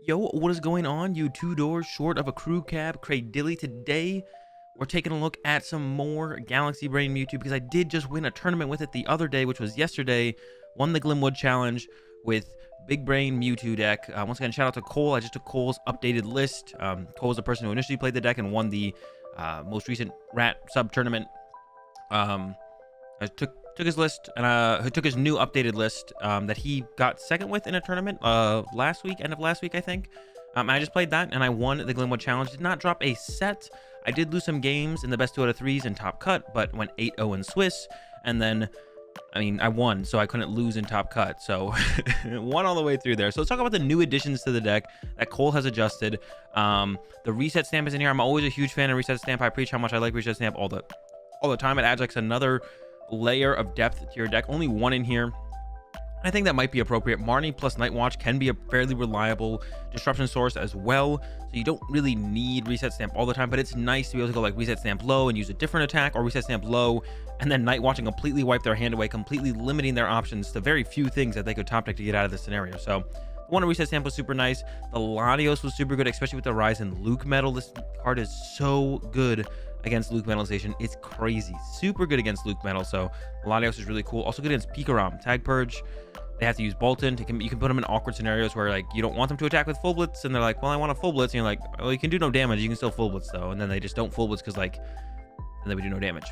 Yo, what is going on? You two doors short of a crew cab, Craig Dilly. Today, we're taking a look at some more Galaxy Brain Mewtwo because I did just win a tournament with it the other day, which was yesterday. Won the Glimwood Challenge with Big Brain Mewtwo deck. Once again, shout out to Cole. I just took Cole's updated list. Cole was the person who initially played the deck and won the most recent Rat sub tournament. I took his list and took his new updated list that he got second with in a tournament end of last week, I think. And I just played that and I won the Glimwood Challenge. Did not drop a set. I did lose some games in the best 2 out of 3s in Top Cut, but went 8-0 in Swiss. And then, I mean, I won, so I couldn't lose in Top Cut. So won all the way through there. So let's talk about the new additions to the deck that Cole has adjusted. The reset stamp is in here. I'm always a huge fan of reset stamp. I preach how much I like reset stamp all the time. It adds like another layer of depth to your deck. Only one in here. I think that might be appropriate. Marnie plus Nightwatch can be a fairly reliable disruption source as well, so you don't really need reset stamp all the time, but it's nice to be able to go like reset stamp low and use a different attack, or reset stamp low and then Nightwatch and completely wipe their hand away, completely limiting their options to very few things that they could top deck to get out of this scenario. So the one reset stamp was super nice. The Latios was super good, especially with the rise in Luke Metal. This card is so good against Luke Metalization. It's crazy. Super good against Luke Metal. So Latios is really cool. Also good against Pikarom. Tag Purge. They have to use Bolton. You can put them in awkward scenarios where like you don't want them to attack with full blitz and they're like, well, I want a full blitz. And you're like, well, you can do no damage. You can still full blitz though. And then they just don't full blitz because like, and then we do no damage.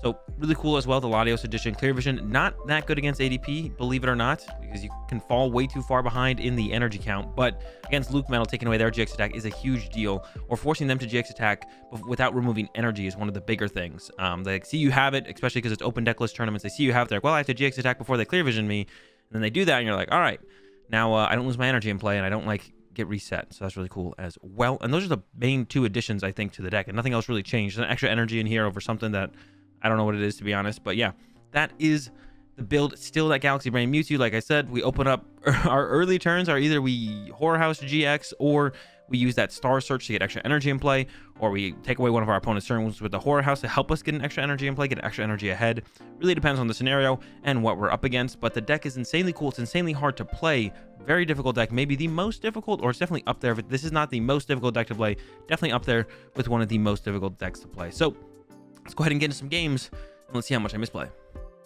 So really cool as well. The Latios edition. Clear Vision, not that good against ADP, believe it or not, because you can fall way too far behind in the energy count. But against Luke Metal, taking away their GX attack is a huge deal, or forcing them to GX attack without removing energy is one of the bigger things. They see you have it, especially because it's open deck list tournaments. They see you have it, they're like, well, I have to GX attack before they Clear Vision me. And then they do that and you're like, all right, now I don't lose my energy in play and I don't like get reset. So that's really cool as well. And those are the main 2 additions, I think, to the deck, and nothing else really changed. There's an extra energy in here over something that I don't know what it is, to be honest. But yeah, that is the build. Still that Galaxy Brain Mewtwo. Like I said, we open up our early turns are either we Horror House GX, or we use that Star Search to get extra energy in play, or we take away one of our opponent's turns with the Horror House to help us get an extra energy in play, get extra energy ahead. Really depends on the scenario and what we're up against. But the deck is insanely cool. It's insanely hard to play. Very difficult deck. Maybe the most difficult, or it's definitely up there. If this is not the most difficult deck to play, definitely up there with one of the most difficult decks to play. So let's go ahead and get into some games and let's see how much I misplay.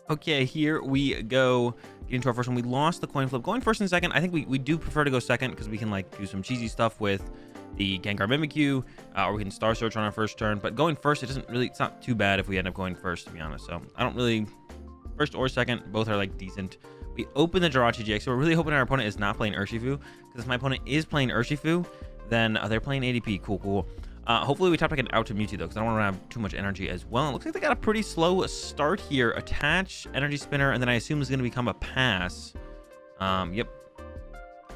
Okay, here we go. Get into our first one. We lost the coin flip. Going first and second, I think we do prefer to go second because we can like do some cheesy stuff with the Gengar Mimikyu, or we can Star Search on our first turn. But going first, it's not too bad if we end up going first, to be honest. So I don't really, first or second, both are like decent. We open the Jirachi GX, so we're really hoping our opponent is not playing Urshifu, because if my opponent is playing Urshifu, then they're playing ADP. Cool. Hopefully we top deck it out to Mewtwo though, because I don't want to have too much energy as well. It looks like they got a pretty slow start here. Attach, Energy Spinner, and then I assume is going to become a pass. Yep.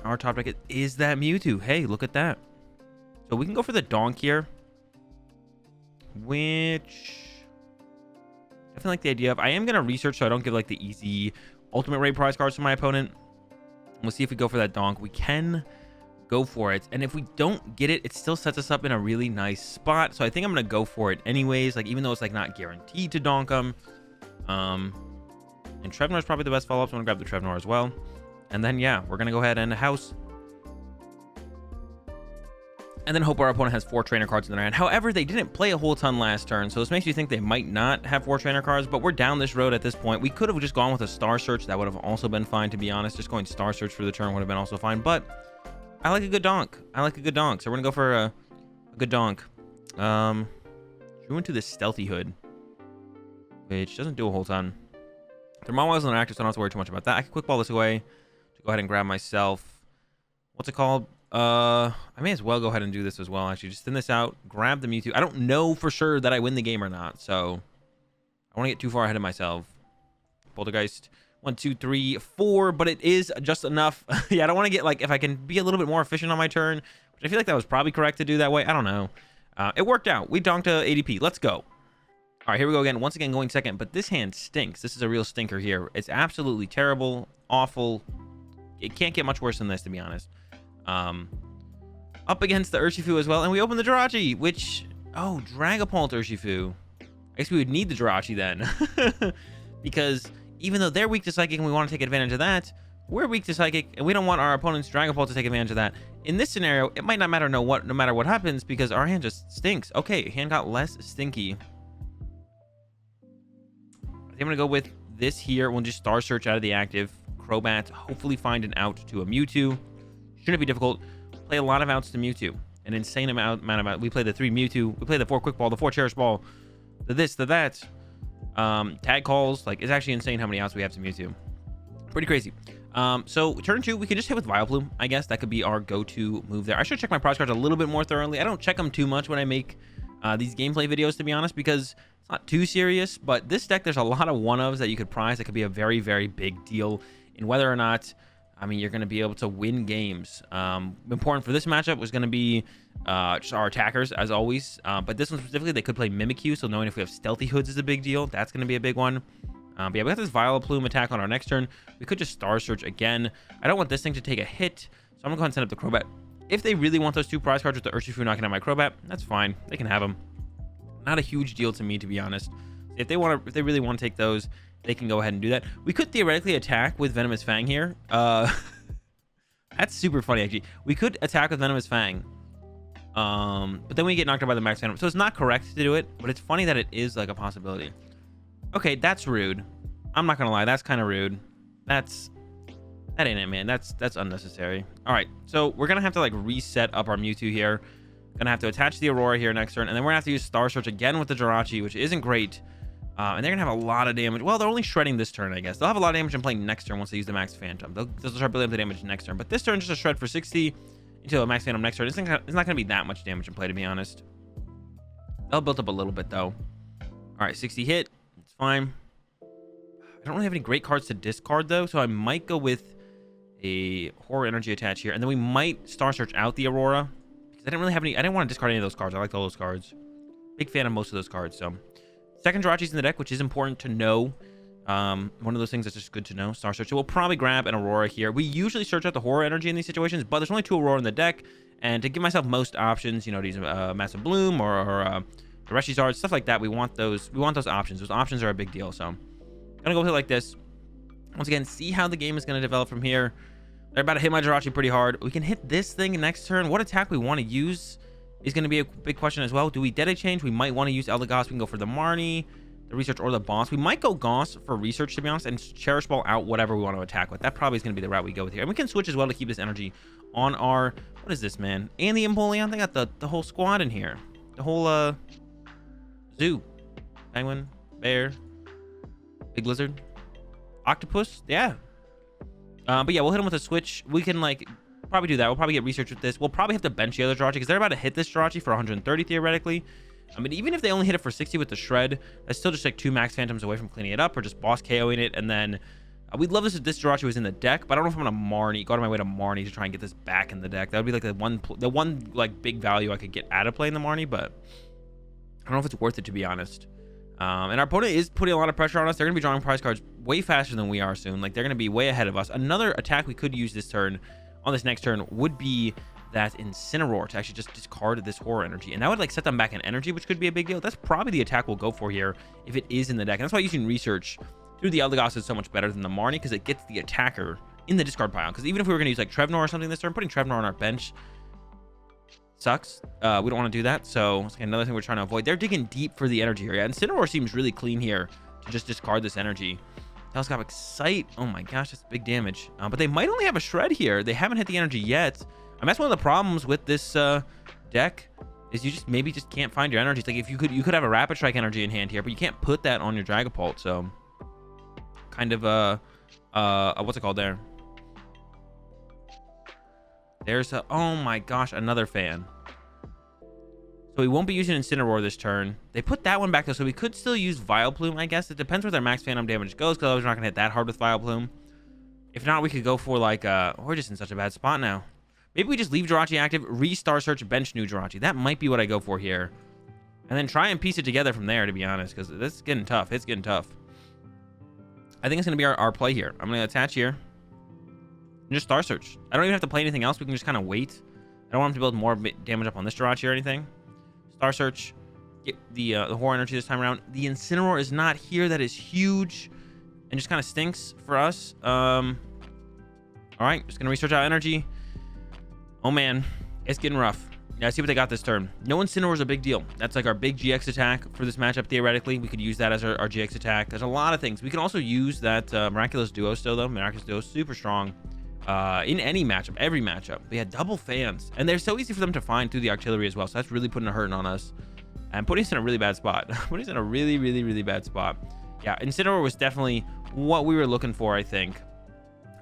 Our top deck is that Mewtwo. Hey, look at that. So we can go for the Donk here, which I definitely like the idea of. I am going to research so I don't give like the easy ultimate raid prize cards to my opponent. We'll see if we go for that Donk. We can go for it, and if we don't get it, it still sets us up in a really nice spot. So I think I'm gonna go for it anyways, like even though it's like not guaranteed to donk them. And Trevnor is probably the best follow-up, so I'm gonna grab the Trevnor as well. And then yeah, we're gonna go ahead and house, and then hope our opponent has 4 trainer cards in their hand. However, they didn't play a whole ton last turn, so this makes you think they might not have 4 trainer cards, but we're down this road at this point. We could have just gone with a Star Search. That would have also been fine, to be honest. Just going Star Search for the turn would have been also fine, but I like a good donk. So we're gonna go for a good donk. We went to the Stealthy Hood, which doesn't do a whole ton. Thermowile isn't active, so I don't have to worry too much about that. I can quick ball this away to go ahead and grab myself, what's it called? I may as well go ahead and do this as well, actually. Just thin this out, grab the Mewtwo. I don't know for sure that I win the game or not, so I want to get too far ahead of myself. Poltergeist. 1, 2, 3, 4, but it is just enough. Yeah, I don't want to get like, if I can be a little bit more efficient on my turn, which I feel like that was probably correct to do that way. I don't know. It worked out. We donked to ADP. Let's go. All right, here we go again. Once again, going second, but this hand stinks. This is a real stinker here. It's absolutely terrible, awful. It can't get much worse than this, to be honest. Up against the Urshifu as well, and we open the Jirachi, which, oh, Dragapult Urshifu. I guess we would need the Jirachi then, because even though they're weak to Psychic and we want to take advantage of that, we're weak to Psychic, and we don't want our opponent's Dragapult to take advantage of that. In this scenario, it might not matter no matter what happens, because our hand just stinks. Okay, hand got less stinky. I think I'm gonna go with this here. We'll just Star Search out of the active. Crobat, hopefully find an out to a Mewtwo. Shouldn't be difficult. Play a lot of outs to Mewtwo. An insane amount of we play the 3 Mewtwo. We play the 4 Quick Ball, the 4 Cherish Ball, the this, the that. Tag calls. Like, it's actually insane how many outs we have to Mewtwo. Pretty crazy. So turn 2, we can just hit with Vileplume. I guess that could be our go-to move there. I should check my prize cards a little bit more thoroughly. I don't check them too much when I make these gameplay videos, to be honest, because it's not too serious. But this deck, there's a lot of one-ofs that you could prize. That could be a very, very big deal in whether or not, I mean, you're going to be able to win games. Important for this matchup was going to be just our attackers, as always. But this one specifically, they could play Mimikyu, so knowing if we have Stealthy Hoods is a big deal. That's going to be a big one. But yeah, we got this Vileplume attack on our next turn. We could just Star Search again. I don't want this thing to take a hit, so I'm going to go ahead and send up the Crobat. If they really want those 2 prize cards with the Urshifu knocking out my Crobat, that's fine. They can have them. Not a huge deal to me, to be honest. If they really want to take those, they can go ahead and do that. We could theoretically attack with Venomous Fang here. That's super funny, actually. We could attack with Venomous Fang. But then we get knocked out by the Max Phantom. So it's not correct to do it, but it's funny that it is like a possibility. Okay, that's rude. I'm not gonna lie, that's kind of rude. That ain't it, man. That's unnecessary. All right, so we're gonna have to like reset up our Mewtwo here. Gonna have to attach the Aurora here next turn, and then we're gonna have to use Star Search again with the Jirachi, which isn't great. And they're gonna have a lot of damage. Well, they're only shredding this turn, I guess. They'll have a lot of damage in playing next turn once they use the Max Phantom. They'll start building up the damage next turn. But this turn, just a shred for 60 until a Max Phantom next turn. It's not gonna be that much damage in play, to be honest. They'll build up a little bit though. All right, 60 hit. It's fine. I don't really have any great cards to discard though, so I might go with a Horror Energy attach here, and then we might Star Search out the Aurora because I didn't really have any. I didn't want to discard any of those cards. I liked all those cards. Big fan of most of those cards. So second Jirachi's in the deck, which is important to know. One of those things that's just good to know. Star Search. So we'll probably grab an Aurora here. We usually search out the Horror Energy in these situations, but there's only 2 Aurora in the deck, and to give myself most options, you know, these Massive Bloom or Reshi's stuff like that. We want those. We want those options. Those options are a big deal. So I'm gonna go hit like this. Once again, see how the game is gonna develop from here. They're about to hit my Jirachi pretty hard. We can hit this thing next turn. What attack we want to use is going to be a big question as well. Do we Dead Change? We might want to use Eldegoss. We can go for the Marnie, the Research, or the Boss. We might go Goss for Research, to be honest, and Cherish Ball out whatever we want to attack with. That probably is going to be the route we go with here. And we can switch as well to keep this energy on our... What is this, man? And the Empoleon. They got the whole squad in here. The whole zoo. Penguin, Bear, Big Lizard, Octopus. Yeah. But yeah, we'll hit them with a switch. We can like probably do that. We'll probably get Research with this. We'll probably have to bench the other Jirachi because they're about to hit this Jirachi for 130 theoretically. I mean, even if they only hit it for 60 with the Shred, that's still just like 2 Max Phantoms away from cleaning it up or just boss KOing it. And then we'd love this if this Jirachi was in the deck, but I don't know if I'm gonna Marnie, go out of my way to Marnie to try and get this back in the deck. That would be like the one like big value I could get out of playing the Marnie, but I don't know if it's worth it, to be honest. And our opponent is putting a lot of pressure on us. They're going to be drawing prize cards way faster than we are soon. Like, they're going to be way ahead of us. Another attack we could use this turn, on this next turn, would be that Incineroar to actually just discard this Horror Energy. And that would, like, set them back in energy, which could be a big deal. That's probably the attack we'll go for here if it is in the deck. And that's why using Research through the Eldegoss is so much better than the Marnie, because it gets the attacker in the discard pile. Because even if we were going to use, like, Trevnor or something this turn, putting Trevnor on our bench sucks. We don't want to do that, so it's another thing we're trying to avoid. They're digging deep for the energy here. Yeah, Incineroar seems really clean here to just discard this energy. Telescopic Sight. Oh my gosh, that's big damage. But they might only have a Shred here. They haven't hit the energy yet. That's one of the problems with this deck is you maybe just can't find your energy. It's like if you could have a Rapid Strike energy in hand here, but you can't put that on your Dragapult. So kind of what's it called there? There's oh my gosh, another fan. So we won't be using Incineroar this turn. They put that one back though, so we could still use Vileplume, I guess. It depends where their max Phantom damage goes, because I was not going to hit that hard with Vileplume. If not, we could go for like, we're just in such a bad spot now. Maybe we just leave Jirachi active, re-Star Search, bench new Jirachi. That might be what I go for here. And then try and piece it together from there, to be honest, because this is getting tough. It's getting tough. I think it's going to be our play here. I'm going to attach here. And just Star Search. I don't even have to play anything else. We can just kind of wait. I don't want him to build more damage up on this Jirachi or anything. Star Search. Get the Horror Energy this time around. The Incineroar is not here. That is huge. And just kind of stinks for us. All right, just gonna research out energy. Oh man, it's getting rough. Yeah, see what they got this turn. No Incineroar is a big deal. That's like our big GX attack for this matchup. Theoretically, we could use that as our GX attack. There's a lot of things. We can also use that Miraculous Duo still, though. Miraculous Duo is super strong in any matchup, every matchup. They had double fans, and they're so easy for them to find through the artillery as well. So that's really putting a hurting on us and putting us in a really bad spot. Putting us in a really, really, really bad spot. Yeah, Incineroar was definitely what we were looking for, I think,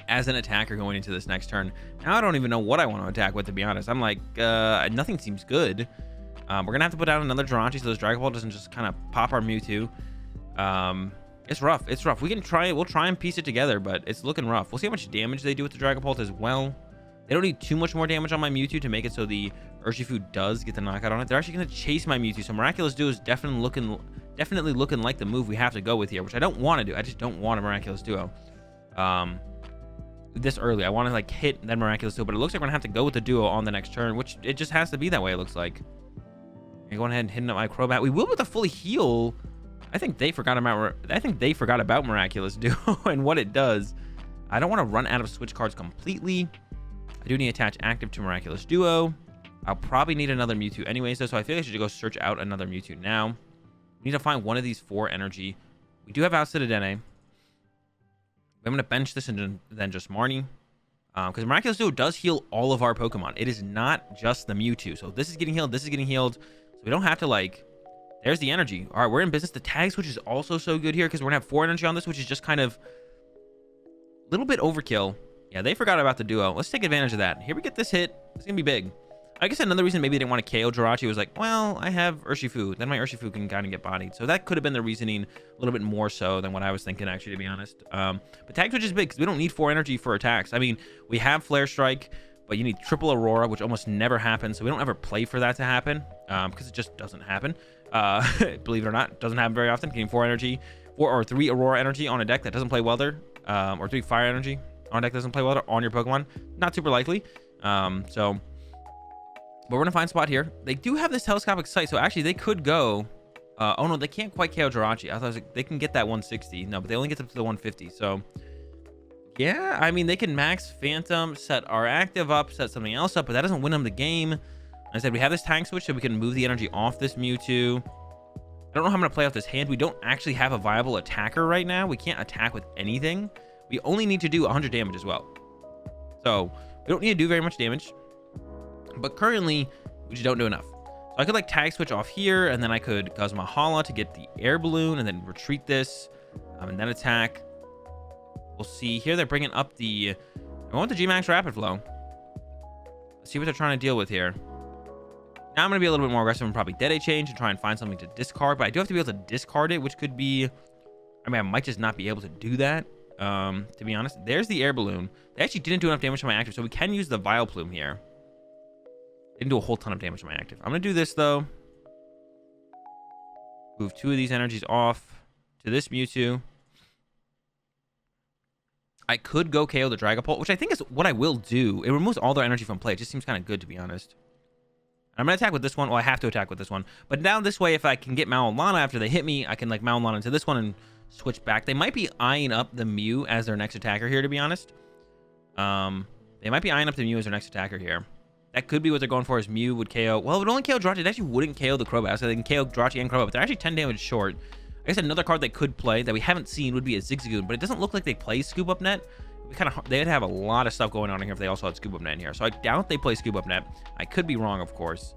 as an attacker going into this next turn. Now I don't even know what I want to attack with, to be honest. I'm like, nothing seems good. We're gonna have to put out another Jirachi so this Dragapult doesn't just kind of pop our Mewtwo. It's rough. It's rough. We can try it. We'll try and piece it together, but it's looking rough. We'll see how much damage they do with the Dragapult as well. They don't need too much more damage on my Mewtwo to make it so the Urshifu does get the knockout on it. They're actually gonna chase my Mewtwo, so Miraculous Duo is definitely looking like the move we have to go with here, which I don't want to do. I just don't want a Miraculous Duo. This early. I want to like hit then Miraculous Duo, but it looks like we're gonna have to go with the Duo on the next turn, which it just has to be that way. It looks like. I'm going ahead and hitting up my Crobat. We will with a fully heal. I think they forgot about Miraculous Duo and what it does. I don't want to run out of switch cards completely. I do need to attach active to Miraculous Duo. I'll probably need another Mewtwo anyways, though, so I feel like I should go search out another Mewtwo now. We need to find one of these 4 energy. We do have Outside of Dene. I'm going to bench this and then just Marnie. Because Miraculous Duo does heal all of our Pokemon. It is not just the Mewtwo. So this is getting healed. This is getting healed. So we don't have to like... There's the energy. All right, we're in business. The tag switch is also so good here because we're going to have 4 energy on this, which is just kind of a little bit overkill. Yeah, they forgot about the Duo. Let's take advantage of that. Here we get this hit. It's going to be big. I guess another reason maybe they didn't want to KO Jirachi was like, well, I have Urshifu. Then my Urshifu can kind of get bodied. So that could have been the reasoning a little bit more so than what I was thinking, actually, to be honest. But tag switch is big because we don't need 4 energy for attacks. I mean, we have Flare Strike, but you need triple Aurora, which almost never happens. So we don't ever play for that to happen because it just doesn't happen. Believe it or not, it doesn't happen very often. Getting 4 energy, 4 or 3 Aurora energy on a deck that doesn't play Welder, or 3 Fire energy on a deck that doesn't play Welder on your Pokemon. Not super likely. But we're in a fine spot here. They do have this telescopic sight, so actually they could go... oh no, they can't quite KO Jirachi. I thought like, they can get that 160. No, but they only get up to the 150. So, yeah, I mean, they can max Phantom, set our active up, set something else up, but that doesn't win them the game. I said we have this tank switch, so we can move the energy off this Mewtwo. I don't know how I'm going to play off this hand. We don't actually have a viable attacker right now. We can't attack with anything. We only need to do 100 damage as well. So, we don't need to do very much damage. But currently, we just don't do enough. So I could like tag switch off here, and then I could Guzma Hala to get the air balloon, and then retreat this, and then attack. We'll see here. They're bringing up the... I want the G-Max Rapid Flow. Let's see what they're trying to deal with here. Now I'm going to be a little bit more aggressive and probably Dead Change and try and find something to discard, but I do have to be able to discard it, which could be... I mean, I might just not be able to do that, to be honest. There's the air balloon. They actually didn't do enough damage to my active, so we can use the Vileplume here. Didn't do a whole ton of damage to my active. I'm going to do this, though. Move 2 of these energies off to this Mewtwo. I could go KO the Dragapult, which I think is what I will do. It removes all their energy from play. It just seems kind of good, to be honest. I'm going to attack with this one. Well, I have to attack with this one. But now this way, if I can get Maulana after they hit me, I can like Maulana into this one and switch back. They might be eyeing up the Mew as their next attacker here, to be honest. They might be eyeing up the Mew as their next attacker here. That could be what they're going for, is Mew would KO. Well, it would only KO Jirachi. It actually wouldn't KO the Crobat. So they can KO Jirachi and Crobat, but they're actually 10 damage short. I guess another card they could play that we haven't seen would be a Zigzagoon, but it doesn't look like they play Scoop Up Net. They'd have a lot of stuff going on here if they also had Scoop Up Net in here. So I doubt they play Scoop Up Net. I could be wrong, of course,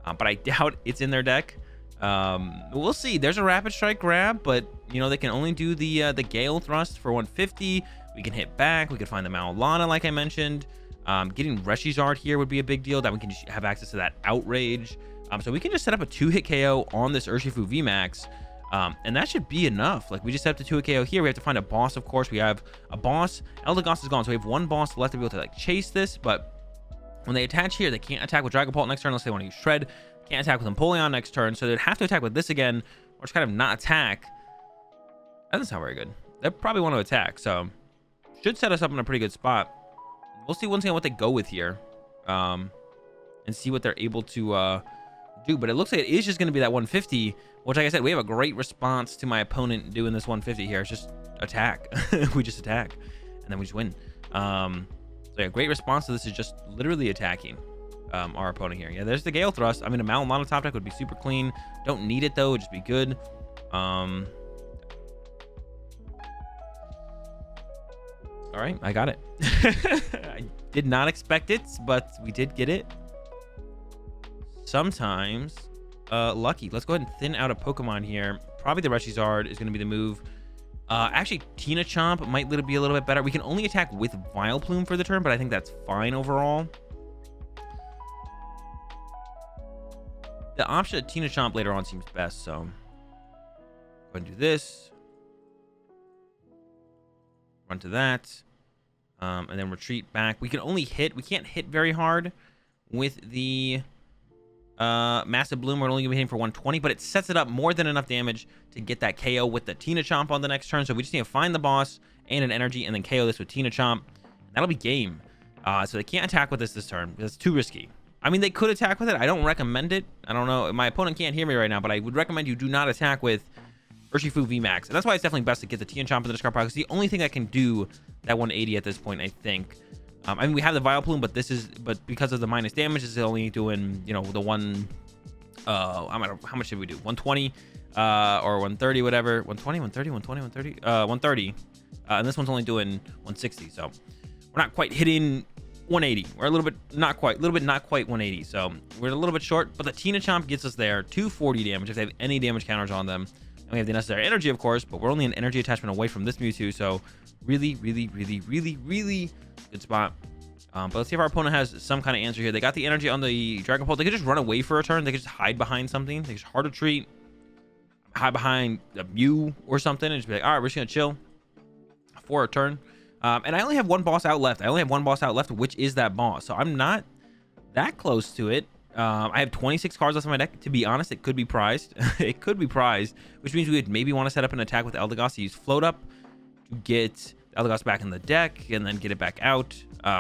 but I doubt it's in their deck. We'll see. There's a Rapid Strike grab, but you know they can only do the Gale Thrust for 150. We can hit back. We could find the Maulana, like I mentioned. Getting Reshizard here would be a big deal. That we can just have access to that Outrage. So we can just set up a 2-hit KO on this Urshifu VMAX. And that should be enough. Like, we just set up the 2-hit KO here. We have to find a boss, of course. We have a boss. Eldegoss is gone, so we have one boss left to be able to, like, chase this. But when they attach here, they can't attack with Dragapult next turn unless they want to use Shred. Can't attack with Empoleon next turn, so they'd have to attack with this again, or just kind of not attack. That doesn't sound very good. They probably want to attack, so should set us up in a pretty good spot. We'll see once again what they go with here, and see what they're able to do. But it looks like it is just going to be that 150, which, like I said, we have a great response to my opponent doing this 150 here. It's just attack. We just attack, and then we just win. So yeah, great response to this is just literally attacking our opponent here. Yeah, there's the Gale Thrust. I mean, a Mono top deck would be super clean. Don't need it though, it'd just be good. All right, I got it. I did not expect it, but we did get it. Sometimes lucky. Let's go ahead and thin out a Pokemon here. Probably the Reshizard is going to be the move. Actually, Tina Chomp might be a little bit better. We can only attack with Vileplume for the turn, but I think that's fine overall. The option of Tina Chomp later on seems best, so go ahead and do this. Run to that. And then retreat back. We can only hit. We can't hit very hard with the Massive Bloom. We're only going to be hitting for 120, but it sets it up more than enough damage to get that KO with the Tina Chomp on the next turn. So we just need to find the boss and an energy and then KO this with Tina Chomp. That'll be game. So they can't attack with this turn because it's too risky. I mean, they could attack with it. I don't recommend it. I don't know. My opponent can't hear me right now, but I would recommend you do not attack with Urshifu VMAX. And that's why it's definitely best to get the Tina Chomp in the discard pile. It's the only thing that can do that 180 at this point, I think. I mean, we have the Vileplume, but because of the minus damage, it's only doing, you know, the one. I don't know, how much did we do? 120 or 130, whatever. 120, 130, 120, 130, 130. And this one's only doing 160. So we're not quite hitting 180. We're a little bit not quite 180. So we're a little bit short, but the Tina Chomp gets us there. 240 damage if they have any damage counters on them. And we have the necessary energy, of course, but we're only an energy attachment away from this Mewtwo. So really, really, really, really, really good spot. But let's see if our opponent has some kind of answer here. They got the energy on the Dragapult. They could just run away for a turn. They could just hide behind something. They could just hard to treat, hide behind a Mew or something, and just be like, all right, we're just gonna chill for a turn. And I only have one boss out left. Which is that boss. So I'm not that close to it. I have 26 cards left on my deck. To be honest, it could be prized. It could be prized, which means we would maybe want to set up an attack with Eldegoss to use Float Up to get Eldegoss back in the deck and then get it back out.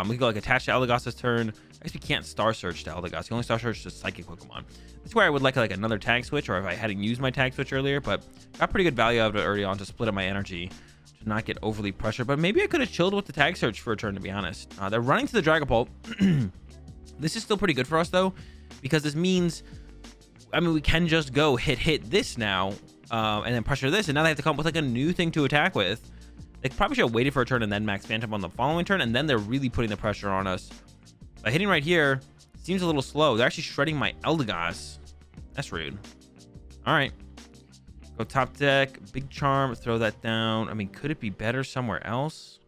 We could go like attach to Eldegoss's turn. I guess we can't Star Search to Eldegoss. You can only Star Search to Psychic Pokemon. That's where I would like another tag switch, or if I hadn't used my tag switch earlier, but got pretty good value out of it early on to split up my energy to not get overly pressured. But maybe I could have chilled with the tag search for a turn, to be honest. They're running to the Dragapult. This is still pretty good for us though, because this means, I mean, we can just go hit this now, and then pressure this, and now they have to come up with like a new thing to attack with. They probably should have waited for a turn and then Max Phantom on the following turn, and then they're really putting the pressure on us. By hitting right here, seems a little slow. They're actually shredding my Eldegoss. That's rude. All right. Go top deck. Big Charm. Throw that down. I mean, could it be better somewhere else?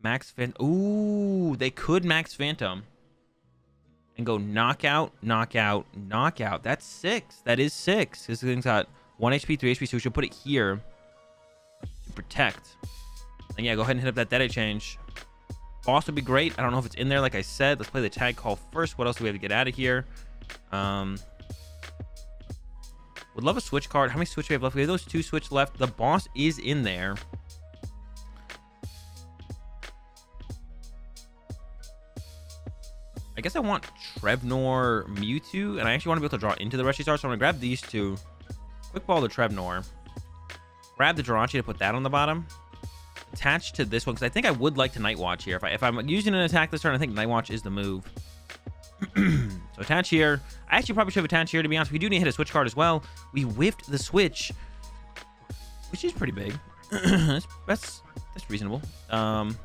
Max Phantom. Ooh, they could Max Phantom. And go knockout, knockout, knockout. That's 6. That is 6. This thing's got 1 HP, 3 HP, so we should put it here to protect. And yeah, go ahead and hit up that Dead Change. Boss would be great. I don't know if it's in there, like I said. Let's play the tag call first. What else do we have to get out of here? Would love a switch card. How many switch do we have left? We have those 2 switch left. The boss is in there. I guess I want Trevnor Mewtwo, and I actually want to be able to draw into the Reshizard, so I'm going to grab these 2. Quick Ball the Trevnor. Grab the Jirachi to put that on the bottom. Attach to this one, because I think I would like to Night Watch here. If I'm using an attack this turn, I think Night Watch is the move. So attach here. I actually probably should have attached here, to be honest. We do need to hit a switch card as well. We whiffed the switch, which is pretty big. that's reasonable. Then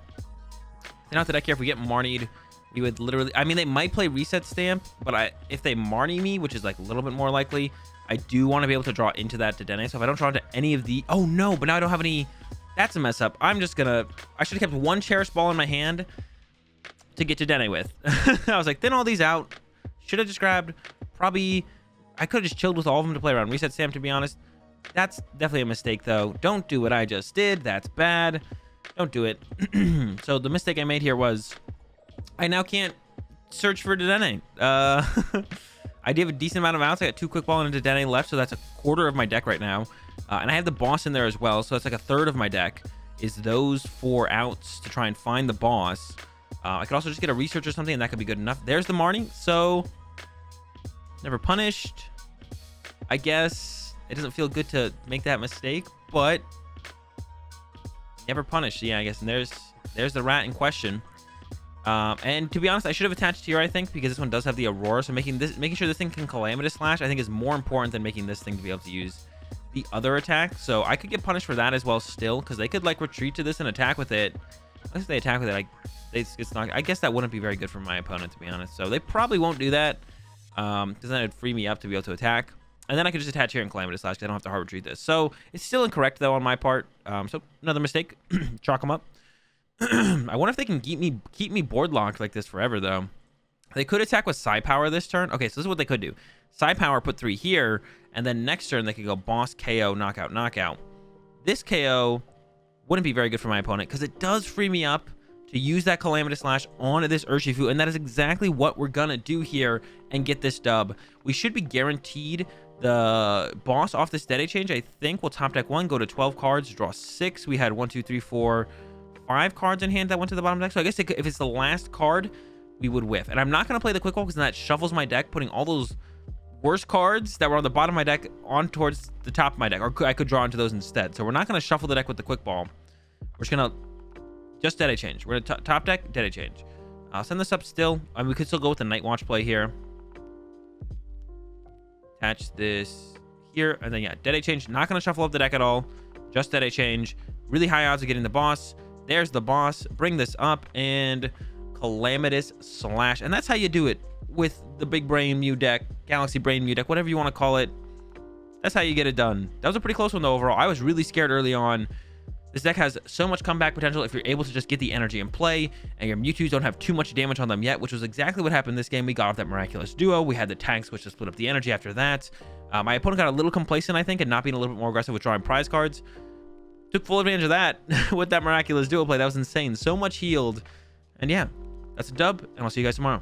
out the deck here, if we get Marnied, we would literally, I mean, they might play Reset Stamp, but if they Marnie me, which is like a little bit more likely, I do want to be able to draw into that Dedenne. So if I don't draw into any of the, oh no, but now I don't have any. That's a mess up. I'm just gonna, I should have kept one Cherish Ball in my hand to get to Dedenne with. I was like, thin all these out. Should have just grabbed, probably, I could have just chilled with all of them to play around Reset Stamp, to be honest. That's definitely a mistake though. Don't do what I just did. That's bad. Don't do it. So the mistake I made here was, I now can't search for Dedenne. I do have a decent amount of outs. I got 2 Quick Ball and a Dedenne left, so that's a quarter of my deck right now. And I have the boss in there as well, so that's like a third of my deck is those 4 outs to try and find the boss. I could also just get a Research or something, and that could be good enough. There's the Marnie, so never punished. I guess it doesn't feel good to make that mistake, but never punished. Yeah, I guess. And there's the rat in question. And to be honest, I should have attached here, I think, because this one does have the Aurora. So making sure this thing can Calamitous Slash, I think, is more important than making this thing to be able to use the other attack. So I could get punished for that as well still, because they could like retreat to this and attack with it. Unless they attack with it, it's not. I guess that wouldn't be very good for my opponent, to be honest. So they probably won't do that, because then it'd free me up to be able to attack. And then I could just attach here and Calamitous Slash, because I don't have to hard retreat this. So it's still incorrect, though, on my part. So another mistake. Chalk them up. I wonder if they can keep me board locked like this forever, though. They could attack with Psi Power this turn. Okay, so this is what they could do. Psi Power, put 3 here, and then next turn they could go Boss, KO, Knockout, Knockout. This KO wouldn't be very good for my opponent, because it does free me up to use that Calamitous Slash onto this Urshifu, and that is exactly what we're gonna do here and get this dub. We should be guaranteed the boss off this Dead Change. I think we'll top deck 1, go to 12 cards, draw 6. We had 1, 2, 3, 4, 5 cards in hand that went to the bottom deck. So I guess if it's the last card, we would whiff. And I'm not going to play the quick ball because that shuffles my deck, putting all those worst cards that were on the bottom of my deck on towards the top of my deck. Or I could draw into those instead. So we're not going to shuffle the deck with the quick ball. We're just going to just Dead Change. We're going to top deck, Dead Change. I'll send this up still. I mean, we could still go with the Night Watch play here. Attach this here. And then, yeah, Dead Change. Not going to shuffle up the deck at all. Just Dead Change. Really high odds of getting the boss. There's the boss. Bring this up and Calamitous Slash. And that's how you do it with the Big Brain Mew deck, Galaxy Brain Mew deck, whatever you want to call it. That's how you get it done. That was a pretty close one, though, overall. I was really scared early on. This deck has so much comeback potential if you're able to just get the energy in play, and your Mewtwo's don't have too much damage on them yet, which was exactly what happened this game. We got off that Miraculous Duo. We had the Tag Switch to split up the energy after that. My opponent got a little complacent, I think, and not being a little bit more aggressive with drawing prize cards. Took full advantage of that with that Miraculous Duo play. That was insane. So much healed. And yeah, that's a dub, and I'll see you guys tomorrow.